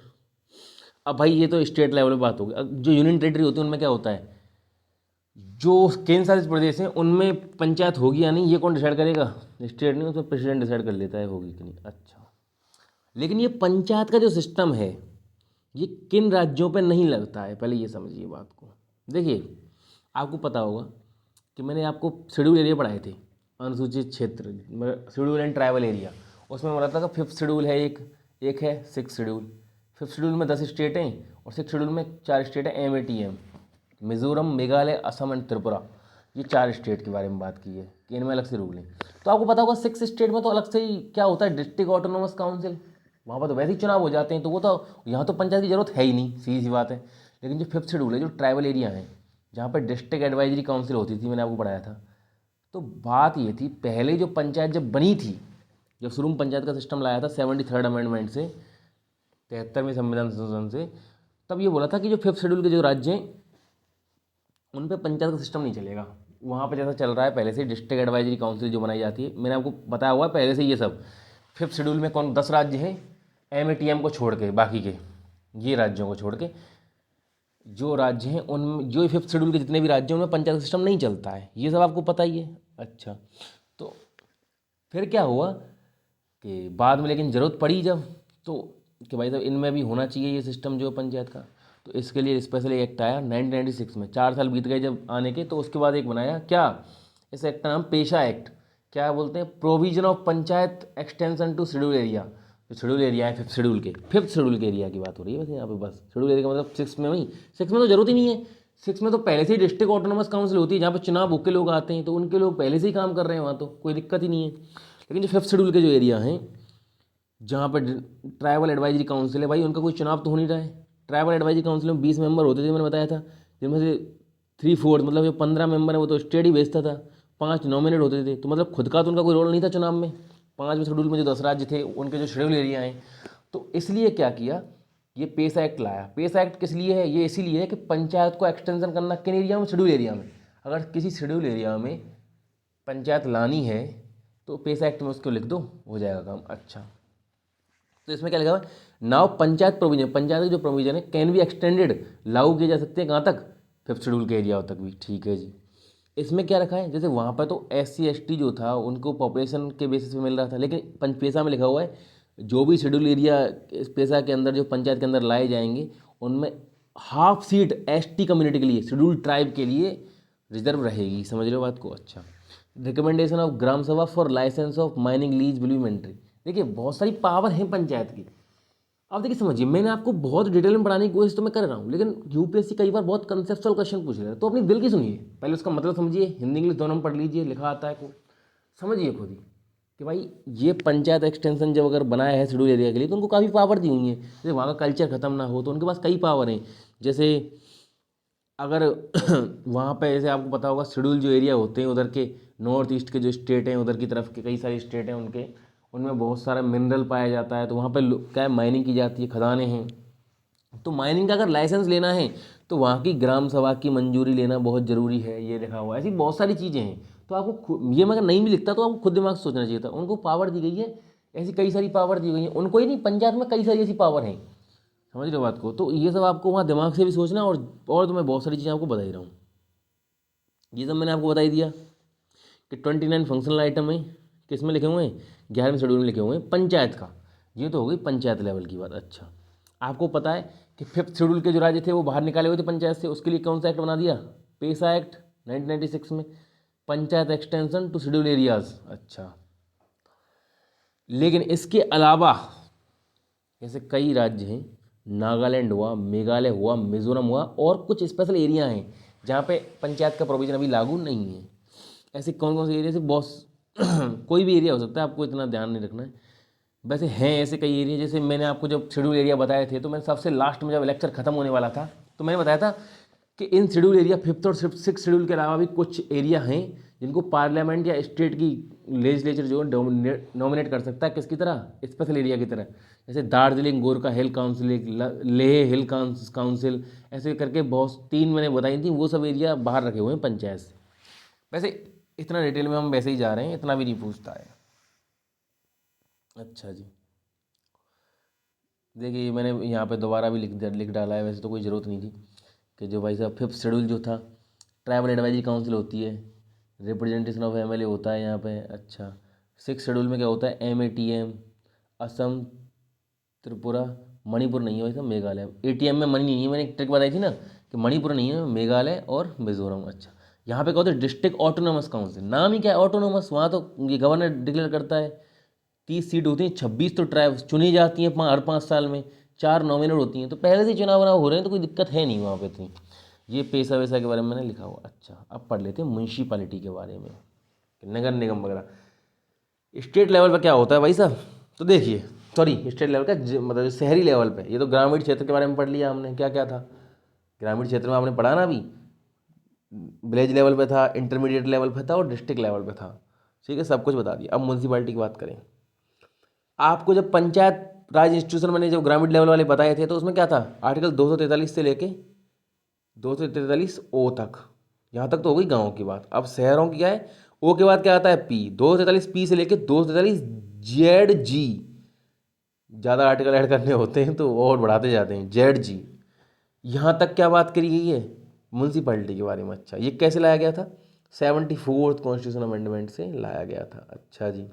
अब भाई ये तो स्टेट लेवल पे बात होगी। अब जो यूनियन टेरिटरी होती है उनमें क्या होता है, जो केंद्र शासित प्रदेश हैं उनमें पंचायत होगी या नहीं ये कौन डिसाइड करेगा, स्टेट नहीं, उसमें प्रेसिडेंट डिसाइड कर लेता है होगी कि नहीं। अच्छा लेकिन ये पंचायत का जो सिस्टम है ये किन राज्यों पे नहीं लगता है, पहले ये समझिए बात को। देखिए आपको पता होगा कि मैंने आपको शेड्यूल एरिया पढ़ाए थे, अनुसूचित क्षेत्र, शेड्यूल एंड ट्राइबल एरिया। उसमें बोला था कि 5th शेड्यूल है, एक है 6th शेड्यूल। 5th शेड्यूल में 10 स्टेट हैं और 6th शेड्यूल में 4 स्टेट हैं, MATM, मिजोरम, मेघालय, असम एंड त्रिपुरा। ये 4 स्टेट के बारे में बात की है कि इनमें अलग से रूल है। तो आपको पता होगा 6 स्टेट में तो अलग से ही क्या होता है, डिस्ट्रिक्ट ऑटोनोमस काउंसिल, वहाँ पर तो वैसे ही चुनाव हो जाते हैं, तो वो तो यहाँ तो पंचायत की जरूरत है ही नहीं, सीधी सी बात है। लेकिन जो 5th शेड्यूल है, जो ट्राइबल एरिया है जहाँ पर डिस्ट्रिक्ट एडवाइजरी काउंसिल होती थी, मैंने आपको पढ़ाया था। तो बात ये थी, पहले जो पंचायत जब बनी थी, जब शुरू में पंचायत का सिस्टम लाया था 73rd अमेंडमेंट से, 73वें संविधान संशोधन से, तब ये बोला था कि जो 5th शेड्यूल के जो राज्य हैं उन पे पंचायत का सिस्टम नहीं चलेगा। वहाँ पे जैसा चल रहा है पहले से डिस्ट्रिक्ट एडवाइजरी काउंसिल जो बनाई जाती है, मैंने आपको बताया हुआ है पहले से ये सब। 5th शेड्यूल में कौन 10 राज्य हैं, MATM को छोड़ के, बाकी के ये राज्यों को छोड़ के जो राज्य हैं उन जो 5th शेड्यूल के जितने भी राज्य हैं उनमें पंचायत सिस्टम नहीं चलता है, ये सब आपको पता ही है। अच्छा तो फिर क्या हुआ कि बाद में लेकिन ज़रूरत पड़ी जब, तो कि भाई साहब इनमें भी होना चाहिए ये सिस्टम जो पंचायत का। तो इसके लिए स्पेशल एक्ट आया 1996 में, 4 साल बीत गए जब आने के, तो उसके बाद एक बनाया क्या, इस एक्ट का नाम पेशा एक्ट, क्या बोलते हैं, provision of panchayat extension to schedule area. जो शेड्यूल एरिया है 5th शेड्यूल के, 5th शेड्यूल के एरिया की बात हो रही है वैसे यहाँ पे, बस शेड्यूल एरिया का मतलब 6 में, वही 6 में तो जरूरत ही नहीं है। 6 में तो पहले से ही डिस्ट्रिक्ट ऑटोनोमस काउंसिल होती है जहाँ पर चुनाव होकर लोग आते हैं, तो उनके लोग पहले से ही काम कर रहे हैं वहाँ, तो कोई दिक्कत ही नहीं है। लेकिन जो 5th शेड्यूल के जो एरिया हैं जहाँ पर ट्राइबल एडवाइजरी काउंसिल है, भाई उनका कोई चुनाव तो हो नहीं रहा है। ट्राइबल एडवाइजरी काउंसिल में 20 मेंबर होते थे, मैंने बताया था, जिनमें से 3/4 मतलब जो 15 मेंबर है वो तो स्टेट ही भेजता था, 5 नॉमिनेट होते थे। तो मतलब खुद का तो उनका कोई रोल नहीं था चुनाव में। 5वें शेड्यूल में जो 10 राज्य थे उनके जो शेड्यूल एरिया हैं, तो इसलिए क्या किया, ये पेसा एक्ट लाया। पेसा एक्ट किस लिए है, ये इसीलिए है कि पंचायत को एक्सटेंशन करना किन एरिया में, शेड्यूल एरिया में। अगर किसी शेड्यूल एरिया में पंचायत लानी है तो पेसा एक्ट में उसको लिख दो, हो जाएगा काम। अच्छा, तो इसमें क्या लिखा हुआ है, नाउ पंचायत प्रोविजन, पंचायत के जो प्रोविजन है कैन बी एक्सटेंडेड, लागू किए जा सकते हैं कहाँ तक, 5th शेड्यूल के एरिया तक भी। ठीक है जी। इसमें क्या रखा है, जैसे वहाँ पर तो SC ST जो था उनको पॉपुलेशन के बेसिस पे मिल रहा था, लेकिन पेसा में लिखा हुआ है जो भी शेड्यूल एरिया इस पेसा के अंदर जो पंचायत के अंदर लाए जाएंगे उनमें हाफ सीट ST कम्युनिटी के लिए, शेड्यूल ट्राइब के लिए रिजर्व रहेगी। समझ रहे हो बात को। अच्छा, recommendation of Gram Sabha for license of mining lease voluntary. देखिए बहुत सारी पावर है पंचायत की। अब देखिए समझिए, मैंने आपको बहुत डिटेल में पढ़ाने की कोशिश तो मैं कर रहा हूँ, लेकिन यूपीएससी कई बार बहुत कंसेप्चुअल क्वेश्चन पूछ रहा है, तो अपनी दिल की सुनिए, पहले उसका मतलब समझिए, हिंदी इंग्लिश दोनों में पढ़ लीजिए, लिखा आता है को समझिए खुद ही कि भाई ये पंचायत एक्सटेंशन जब अगर बनाया है शेड्यूल एरिया के लिए तो उनको काफ़ी पावर दी हुई है। जैसे वहाँ का कल्चर खत्म ना हो तो उनके पास कई पावर हैं। जैसे अगर वहाँ पे जैसे आपको पता होगा शेड्यूल जो एरिया होते हैं उधर के नॉर्थ ईस्ट के जो स्टेट हैं, उधर की तरफ के कई सारे स्टेट हैं उनके, उनमें बहुत सारा मिनरल पाया जाता है, तो वहाँ पे क्या है, माइनिंग की जाती है, खदानें हैं। तो माइनिंग का अगर लाइसेंस लेना है तो वहाँ की ग्राम सभा की मंजूरी लेना बहुत ज़रूरी है, ये लिखा हुआ है। ऐसी बहुत सारी चीज़ें हैं। तो आपको ये मैं अगर नहीं भी लिखता तो आपको खुद दिमाग से सोचना चाहिए था। उनको पावर दी गई है, ऐसी कई सारी पावर दी गई है उनको ही नहीं, पंचायत में कई सारी ऐसी पावर हैं। समझ रहे हो बात को। तो ये सब आपको वहाँ दिमाग से भी सोचना, और तो मैं बहुत सारी चीज़ें आपको बता ही रहा हूँ। ये सब मैंने आपको बता ही दिया कि 29 फंक्शनल आइटम है, किस में लिखे हुए हैं, 11वें शेड्यूल में लिखे हुए हैं पंचायत का। ये तो हो गई पंचायत लेवल की बात। अच्छा, आपको पता है कि 5th शेड्यूल के जो राज्य थे वो बाहर निकाले हुए थे पंचायत से, उसके लिए कौन सा एक्ट बना दिया, पेसा एक्ट 1996 में, panchayat extension to schedule areas. अच्छा, लेकिन इसके अलावा ऐसे कई राज्य हैं, नागालैंड हुआ, मेघालय हुआ, मिजोरम हुआ, और कुछ स्पेशल एरिया हैं जहाँ पे पंचायत का प्रोविजन अभी लागू नहीं है। ऐसे कौन कौन से एरिया से बॉस कोई भी एरिया हो सकता है, आपको इतना ध्यान नहीं रखना है। वैसे हैं ऐसे कई एरिया, जैसे मैंने आपको जब शेड्यूल एरिया बताए थे तो मैंने सबसे लास्ट में जब लेक्चर खत्म होने वाला था तो मैंने बताया था कि इन शेड्यूल एरिया 5th और 6th शेड्यूल के अलावा भी कुछ एरिया हैं जिनको पार्लियामेंट या स्टेट की लेजिस्लेचर जो नॉमिनेट कर सकता है, किसकी तरह, स्पेशल एरिया की तरह। जैसे दार्जिलिंग गोरखा हिल काउंसिल, लेह हिल काउंसिल, ऐसे करके बहुत 3 मैंने बताई थी, वो सब एरिया बाहर रखे हुए हैं पंचायत से। वैसे इतना डिटेल में हम वैसे ही जा रहे हैं, इतना भी नहीं पूछता है। अच्छा जी, देखिए मैंने यहाँ पे दोबारा भी लिख डाला है, वैसे तो कोई ज़रूरत नहीं थी कि जो भाई साहब 5th शेड्यूल जो था, ट्राइबल एडवाइजरी काउंसिल होती है, रिप्रेजेंटेशन ऑफ MLA होता है यहाँ पे। अच्छा, 6th शेड्यूल में क्या होता है, MATM, असम, त्रिपुरा, मणिपुर नहीं है भाई साहब, मेघालय। ATM में मणि नहीं है, मैंने एक ट्रिक बताई थी ना कि मणिपुर नहीं है, मेघालय और मिजोरम। अच्छा, यहाँ पे क्या होता है, डिस्ट्रिक्ट ऑटोनोमस काउंसिल, नाम ही क्या है ऑटोनोमस, वहाँ तो ये गवर्नर डिक्लेयर करता है। 30 सीट होती हैं, 26 तो ट्राइब्स चुनी जाती हैं हर 5 साल में, 4 नॉमिनेट होती हैं, तो पहले से चुनाव वुनाव हो रहे हैं तो कोई दिक्कत है नहीं वहाँ पे। तो ये पेशा वैसा के बारे में मैंने लिखा हुआ। अच्छा, अब पढ़ लेते हैं म्यूनसिपालिटी के बारे में, नगर निगम वगैरह। स्टेट लेवल पर क्या होता है भाई साहब, तो देखिए, सॉरी स्टेट लेवल का मतलब शहरी लेवल पे, ये तो ग्रामीण क्षेत्र के बारे में पढ़ लिया हमने, क्या क्या था ग्रामीण क्षेत्र में आपने पढ़ा ना अभी, विलेज लेवल पे था, इंटरमीडिएट लेवल पे था और डिस्ट्रिक्ट लेवल पे था। ठीक है, सब कुछ बता दिया। अब म्यूनसिपालिटी की बात करें, आपको जब पंचायत राज इंस्टीट्यूशन मैंने जो ग्रामीण लेवल वाले बताए थे तो उसमें क्या था, आर्टिकल 243 से लेके 243 O तक, यहाँ तक तो हो गई गाँव की बात। अब शहरों की क्या है, O के बाद क्या आता है P, 243P से लेके 243ZG, ज़्यादा आर्टिकल ऐड करने होते हैं तो और बढ़ाते जाते हैं, ZG। यहाँ तक क्या बात करी गई है म्यूनसिपैलिटी के बारे में। अच्छा, ये कैसे लाया गया था, 74th कॉन्स्टिट्यूशन अमेंडमेंट से लाया गया था। अच्छा जी,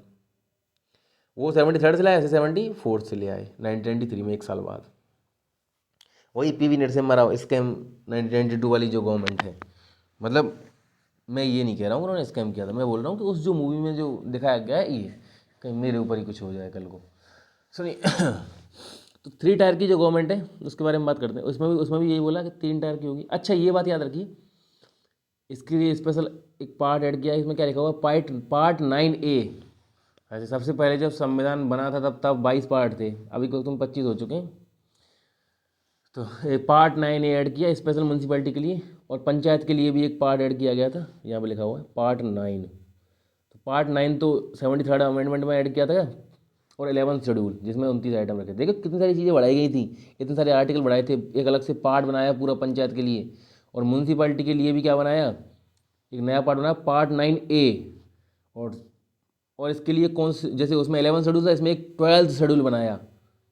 वो 73rd से लाया, ऐसे 74th से ले आए 1993 में, 1 साल बाद। वही PV नरसिम्हा राव स्कैम 1992 वाली जो गवर्नमेंट है, मतलब मैं ये नहीं कह रहा हूँ उन्होंने स्कैम किया था, मैं बोल रहा हूँ कि उस जो मूवी में जो दिखाया गया है, ये कहीं मेरे ऊपर ही कुछ हो जाए कल को। सुनिए तो 3 टायर की जो गवर्नमेंट है उसके बारे में बात करते हैं। उसमें भी यही बोला कि 3 टायर की होगी। अच्छा, ये बात याद रखिए, इसके लिए स्पेशल एक पार्ट ऐड किया है, इसमें क्या लिखा हुआ, पार्ट 9A। ऐसे सबसे पहले जब संविधान बना था तब 22 पार्ट थे, अभी को तुम 25 हो चुके हैं। तो एक पार्ट 9A ऐड किया स्पेशल म्यूनसिपैलिटी के लिए, और पंचायत के लिए भी एक पार्ट ऐड किया गया था, यहाँ पे लिखा हुआ है पार्ट 9। तो पार्ट 9 तो 73rd अमेंडमेंट में ऐड किया था, और 11 शेड्यूल जिसमें 29 आइटम रखे। देखो कितनी सारी चीज़ें बढ़ाई गई थी, इतने सारे आर्टिकल बढ़ाए थे, एक अलग से पार्ट बनाया पूरा पंचायत के लिए। और म्यूनसिपालिटी के लिए भी क्या बनाया, एक नया पार्ट बनाया, पार्ट 9A। और इसके लिए कौन से, जैसे उसमें 11 शेड्यूल था, इसमें एक 12th शेड्यूल बनाया।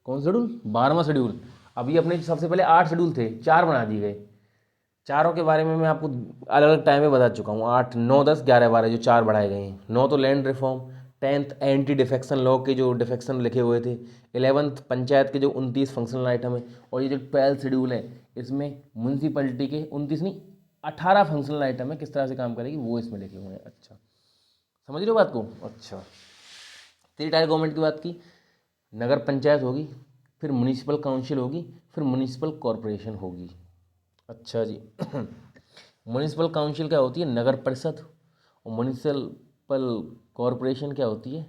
कौन सा शेड्यूल, 12वां शेड्यूल। अभी अपने सबसे पहले 8 शेड्यूल थे, 4 बना दिए गए। चारों के बारे में मैं आपको अलग अलग टाइम में बता चुका हूँ, 8, 9, 10, 11, 12 जो 4 बढ़ाए गए हैं। 9 तो land reform, 10th anti defection law के जो डिफेक्शन लिखे हुए थे, 11th पंचायत के जो 29 फंक्शनल आइटम है, और ये जो 12th शेड्यूल है इसमें म्यूनसिपलिटी के 29 नहीं 18 फंक्शनल आइटम है, किस तरह से काम करेगी वो इसमें लिखे हुए हैं। अच्छा, समझ रहे हो बात को। अच्छा, 3 टायर गवर्नमेंट की बात की, नगर पंचायत होगी, फिर म्यूनिसिपल काउंसिल होगी, फिर म्यूनिसिपल कॉरपोरेशन होगी। अच्छा जी म्यूनिसिपल काउंसिल क्या होती है, नगर परिषद। और म्यूनिसिपल कॉरपोरेशन क्या होती है,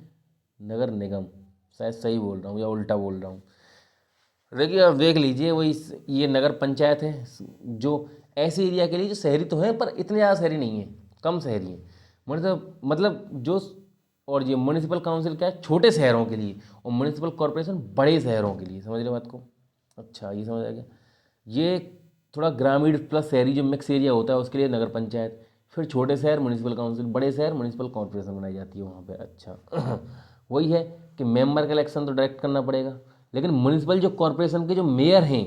नगर निगम। शायद सही बोल रहा हूँ या उल्टा बोल रहा हूँ। देखिए अब देख लीजिए, वही ये नगर पंचायत है जो ऐसे एरिया के लिए जो शहरी तो हैं पर इतने ज़्यादा शहरी नहीं है, कम शहरी है। मतलब जो, और ये म्यूनिसिपल काउंसिल क्या है, छोटे शहरों के लिए। और म्यूनिसिपल कॉरपोरेशन बड़े शहरों के लिए। समझ रहे हो बात को। अच्छा, ये समझ आ गया। ये थोड़ा ग्रामीण प्लस शहरी जो मिक्स एरिया होता है उसके लिए नगर पंचायत, फिर छोटे शहर म्यूनिसिपल काउंसिल, बड़े शहर म्यूनिसिपल कॉर्पोरेशन बनाई जाती है वहाँ पे। अच्छा वही है कि मेंबर का इलेक्शन तो डायरेक्ट करना पड़ेगा, लेकिन म्यूनिसिपल जो कॉर्पोरेशन के जो मेयर हैं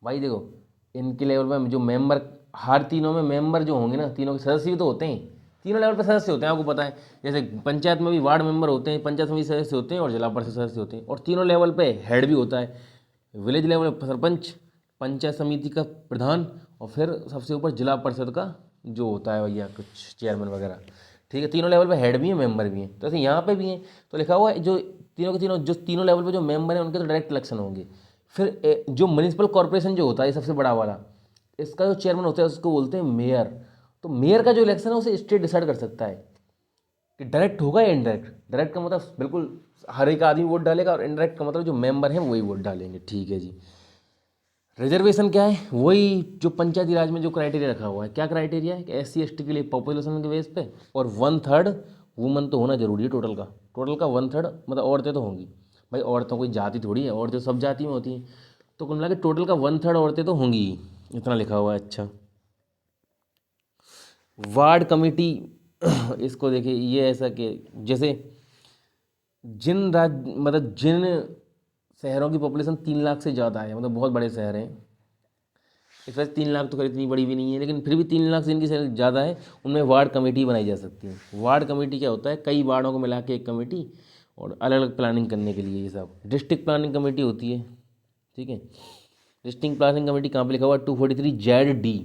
भाई, देखो इनके लेवल में जो मेंबर, हर तीनों में मेंबर जो होंगे ना, तीनों के सदस्य भी तो होते हैं, तीनों लेवल पे सदस्य होते हैं, आपको पता है। जैसे पंचायत में भी वार्ड मेंबर होते हैं, पंचायत समिति सदस्य होते हैं, और जिला परिषद सदस्य होते हैं। और तीनों लेवल पे हेड भी होता है, विलेज लेवल पर सरपंच, पंचायत समिति का प्रधान, और फिर सबसे ऊपर जिला परिषद का जो होता है भैया कुछ चेयरमैन वगैरह। ठीक है, तीनों लेवल पे हेड भी हैं, मेंबर भी हैं। तो ऐसे यहाँ पे भी हैं, तो लिखा हुआ है जो तीनों के तीनों, जो तीनों लेवल पे जो मेंबर हैं उनके तो डायरेक्ट इलेक्शन होंगे। फिर जो म्यूनिसिपल कॉर्पोरेशन जो होता है सबसे बड़ा वाला, इसका जो चेयरमैन होता है उसको बोलते हैं मेयर। तो मेयर का जो इलेक्शन है उसे स्टेट डिसाइड कर सकता है कि डायरेक्ट होगा या इनडायरेक्ट। डायरेक्ट का मतलब बिल्कुल हर एक आदमी वोट डालेगा, और इनडायरेक्ट का मतलब जो मेंबर हैं वही वोट डालेंगे। ठीक है जी। रिजर्वेशन क्या है, वही जो पंचायती राज में जो क्राइटेरिया रखा हुआ है। क्या क्राइटेरिया है कि SC ST के लिए पॉपुलेशन के बेस पे, और 1/3 वुमन तो होना जरूरी है टोटल का। टोटल का 1/3 मतलब औरतें तो होंगी भाई, औरतों कोई जाति थोड़ी है, औरतें सब जाति में होती हैं। तो कुल मिला के टोटल का 1/3 औरतें तो होंगी ही, इतना लिखा हुआ है। अच्छा, वार्ड कमेटी इसको देखिए, ये ऐसा कि जैसे जिन शहरों की पॉपुलेशन 3 लाख से ज़्यादा है, मतलब बहुत बड़े शहर हैं। इस वजह से 3 लाख तो खैर इतनी बड़ी भी नहीं है, लेकिन फिर भी 3 लाख से इनकी ज़्यादा है, उनमें वार्ड कमेटी बनाई जा सकती है। वार्ड कमेटी क्या होता है, कई वार्डों को मिला के एक कमेटी, और अलग अलग प्लानिंग करने के लिए ये सब। डिस्ट्रिक्ट प्लानिंग कमेटी होती है। ठीक है, डिस्ट्रिक्ट प्लानिंग कमेटी कहाँ पे लिखा हुआ है, 243Z D,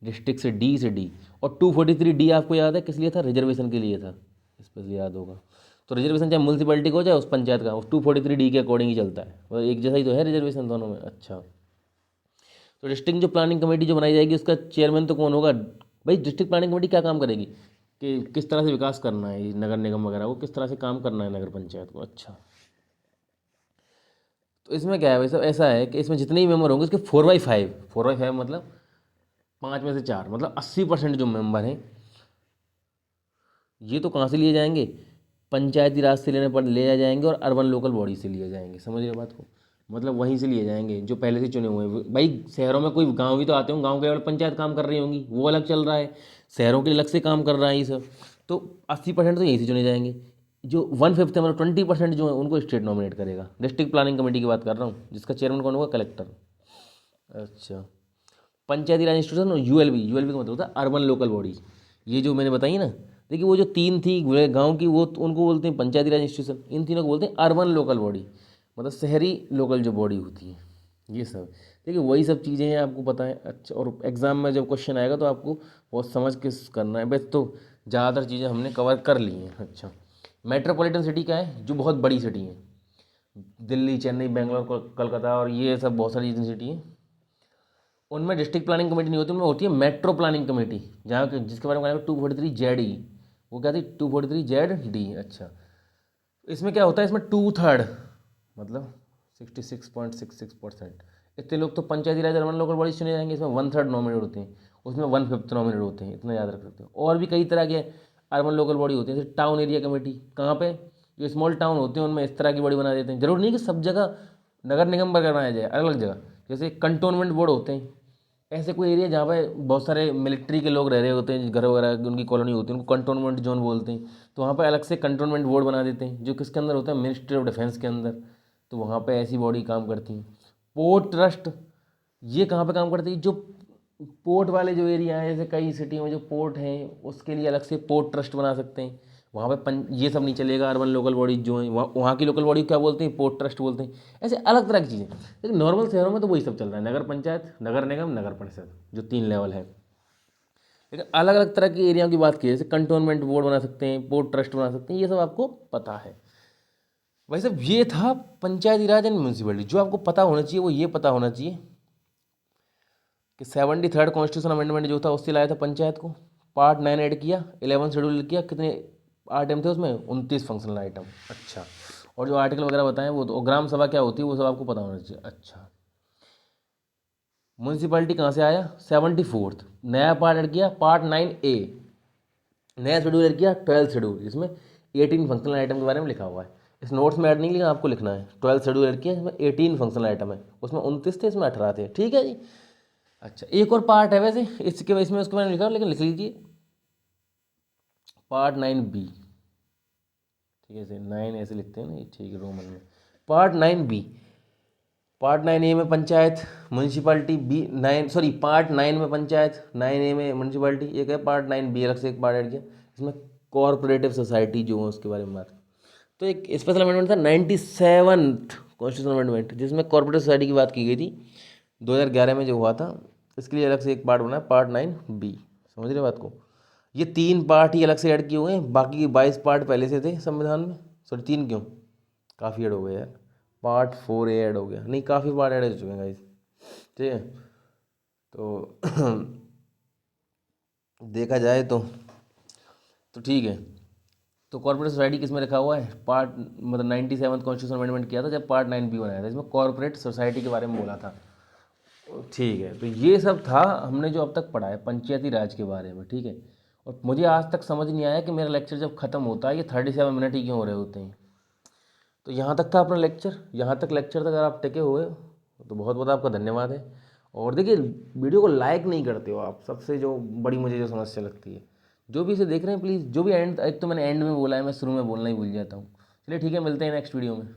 डिस्ट्रिक्ट से D। और 243D आपको याद है किस लिए था, रिजर्वेशन के लिए था, स्पेशली याद होगा। तो रिजर्वेशन चाहे म्यूनसिपलिटी का हो चाहे उस पंचायत का, उस 243D के अकॉर्डिंग ही चलता है, मतलब एक जैसा ही तो है रिजर्वेशन दोनों में। अच्छा, तो डिस्ट्रिक्ट जो प्लानिंग कमेटी जो बनाई जाएगी उसका चेयरमैन तो कौन होगा भाई। डिस्ट्रिक्ट प्लानिंग कमेटी क्या काम करेगी कि किस तरह से विकास करना है, ये नगर निगम वगैरह को किस तरह से काम करना है, नगर पंचायत को। अच्छा, तो इसमें क्या है भाई साहब, ऐसा है कि इसमें जितने ही मेंबर होंगे उसके 4/5, 4/5 मतलब 5 में से 4, मतलब 80% जो मेंबर हैं ये तो कहाँ से लिए जाएंगे, पंचायती राज से ले जाएंगे, और अर्बन लोकल बॉडी से लिए जाएंगे। समझ रहे हो बात को, मतलब वहीं से लिए जाएंगे जो पहले से चुने हुए हैं भाई। शहरों में कोई गांव भी तो आते होंगे, गांव के लेवल पंचायत काम कर रही होंगी, वो अलग चल रहा है, शहरों के अलग से काम कर रहा है ये सब। तो 80% तो यहीं से चुने जाएंगे। जो 1/5 है मतलब 20% जो है उनको स्टेट नॉमिनेट करेगा। डिस्ट्रिक्ट प्लानिंग कमेटी की बात कर रहा हूँ, जिसका चेयरमैन कौन होगा, कलेक्टर। अच्छा, पंचायती राज इंस्टीट्यूशन और ULB का मतलब होता है अर्बन लोकल बॉडी। ये जो मैंने बताई ना, देखिए वो जो 3 थी गांव की, वो उनको बोलते हैं पंचायती राज इंस्टीट्यूशन, इन तीनों को बोलते हैं अर्बन लोकल बॉडी, मतलब शहरी लोकल जो बॉडी होती है ये सब। देखिए वही सब चीज़ें हैं, आपको पता है। अच्छा, और एग्ज़ाम में जब क्वेश्चन आएगा तो आपको बहुत समझ के करना है। बस तो ज़्यादातर चीज़ें हमने कवर कर ली हैं। अच्छा, मेट्रोपॉलिटन सिटी क्या है, जो बहुत बड़ी सिटी है, दिल्ली, चेन्नई, बेंगलोर, कलकत्ता, और ये सब बहुत सारी सिटी हैं। उनमें डिस्ट्रिक्ट प्लानिंग कमेटी नहीं होती, उनमें होती है मेट्रो प्लानिंग कमेटी, जहाँ जिसके बारे में 243Z। वो क्या थी, 243Z D। अच्छा, इसमें क्या होता है, इसमें 2/3 मतलब 66.66% इतने लोग तो पंचायती राज अर्बन लोकल बॉडी चुने जाएंगे। इसमें 1/3 नॉमिनेट होते हैं, उसमें 1/5 नॉमिनेट होते हैं, इतना याद रख सकते हो। और भी कई तरह के अर्बन लोकल बॉडी होती है, जैसे टाउन एरिया कमेटी। कहाँ पे, जो स्मॉल टाउन होते हैं उनमें इस तरह की बॉडी बना देते हैं। जरूर नहीं कि सब जगह नगर निगम पर बनाया जाए, अलग अलग जगह। जैसे कंटोनमेंट बोर्ड होते हैं, ऐसे कोई एरिया जहाँ पे बहुत सारे मिलिट्री के लोग रह रहे होते हैं, घर वगैरह उनकी कॉलोनी होती है, उनको कंटोनमेंट जोन बोलते हैं। तो वहाँ पे अलग से कंटोनमेंट बोर्ड बना देते हैं, जो किसके अंदर होता है, मिनिस्ट्री ऑफ डिफेंस के अंदर। तो वहाँ पे ऐसी बॉडी काम करती हैं। पोर्ट ट्रस्ट, ये कहाँ पे काम करती है, जो पोर्ट वाले जो एरिया हैं, जैसे कई सिटी में जो पोर्ट हैं, उसके लिए अलग से पोर्ट ट्रस्ट बना सकते हैं। वहाँ पे ये सब नहीं चलेगा। अर्बन लोकल बॉडी जो है, वहाँ की लोकल बॉडी क्या बोलते हैं, पोर्ट ट्रस्ट बोलते हैं। ऐसे अलग तरह की चीज़ें। लेकिन नॉर्मल शहरों में तो वही सब चल रहा है, नगर पंचायत, नगर निगम, नगर परिषद, जो 3 लेवल है। लेकिन अलग अलग तरह के एरिया की बात की, जैसे कंटोनमेंट बोर्ड बना सकते हैं, पोर्ट ट्रस्ट बना सकते हैं, ये सब आपको पता है। वैसे ये था पंचायती राज एंड म्यूनसिपलिटी। जो आपको पता होना चाहिए वो ये पता होना चाहिए कि 73rd कॉन्स्टिट्यूशन अमेंडमेंट जो था उससे लाया था पंचायत को। पार्ट 9 ऐड किया, 11 शेड्यूल किया। कितने आइटम थे उसमें, 29 फंक्शनल आइटम। अच्छा, और जो आर्टिकल वगैरह बताएं वो तो, और ग्राम सभा क्या होती है वो सब आपको पता होना चाहिए। अच्छा, म्यूनसिपैलिटी कहाँ से आया, 74th। नया पार्ट ऐड किया, पार्ट 9A। नया शेड्यूल ऐड किया, 12th शेड्यूल, जिसमें 18 फंक्शनल आइटम के बारे में लिखा हुआ है। इस नोट्स में ऐड नहीं लिखा, आपको लिखना है। 12th शेड्यूल ऐड किया, इसमें 18 फंक्शनल आइटम है, उसमें 29 थे, इसमें 18 थे। ठीक है जी। अच्छा, एक और पार्ट है वैसे इसके, इसमें उसके बारे में लिखा, लेकिन लिख लीजिए पार्ट 9B। ठीक है, ऐसे 9 ऐसे लिखते हैं ना, ठीक है, रोमन में। पार्ट 9B, पार्ट 9A में पंचायत म्यूनसिपैलिटी, पार्ट 9 में पंचायत, 9A में म्यूनसिपैलिटी। एक है पार्ट 9B, अलग से एक पार्ट ऐड किया, इसमें कॉरपोरेटिव सोसाइटी जो है उसके बारे में बात। तो एक स्पेशल अमेंडमेंट था 97th कॉन्स्टिट्यूशन अमेंडमेंट, जिसमें कॉरपोरेटिव सोसाइटी की बात की गई थी, 2011 में जो हुआ था। इसके लिए अलग से एक पार्ट बना, पार्ट 9B। समझ रहे बात को। ये 3 पार्ट ही अलग से ऐड किए हुए हैं, बाकी 22 पार्ट पहले से थे संविधान में। सॉरी 3 क्यों, काफ़ी ऐड हो गए यार। पार्ट 4A ऐड हो गया, नहीं काफ़ी पार्ट ऐड हो चुके हैं गाइस। ठीक है, तो देखा जाए तो ठीक है। तो कॉर्पोरेट सोसाइटी किस में रखा हुआ है, पार्ट मतलब 97th कॉन्स्टिट्यूशन अमेंडमेंट किया था जब पार्ट 9B बनाया था, इसमें कॉर्पोरेट सोसाइटी के बारे में बोला था। ठीक है, तो ये सब था हमने जो अब तक पढ़ा है पंचायती राज के बारे में। ठीक है, और मुझे आज तक समझ नहीं आया कि मेरा लेक्चर जब ख़त्म होता है ये 37 मिनट ही क्यों हो रहे होते हैं। तो यहाँ तक था अपना लेक्चर। यहाँ तक लेक्चर तक अगर आप टिके हुए तो बहुत बहुत आपका धन्यवाद है। और देखिए, वीडियो को लाइक नहीं करते हो आप, सबसे जो बड़ी मुझे जो समस्या लगती है। जो भी इसे देख रहे हैं प्लीज़, जो भी एंड, एक तो मैंने एंड में बोला है, मैं शुरू में बोलना ही भूल जाता हूँ। चलिए ठीक है, मिलते हैं नेक्स्ट वीडियो में।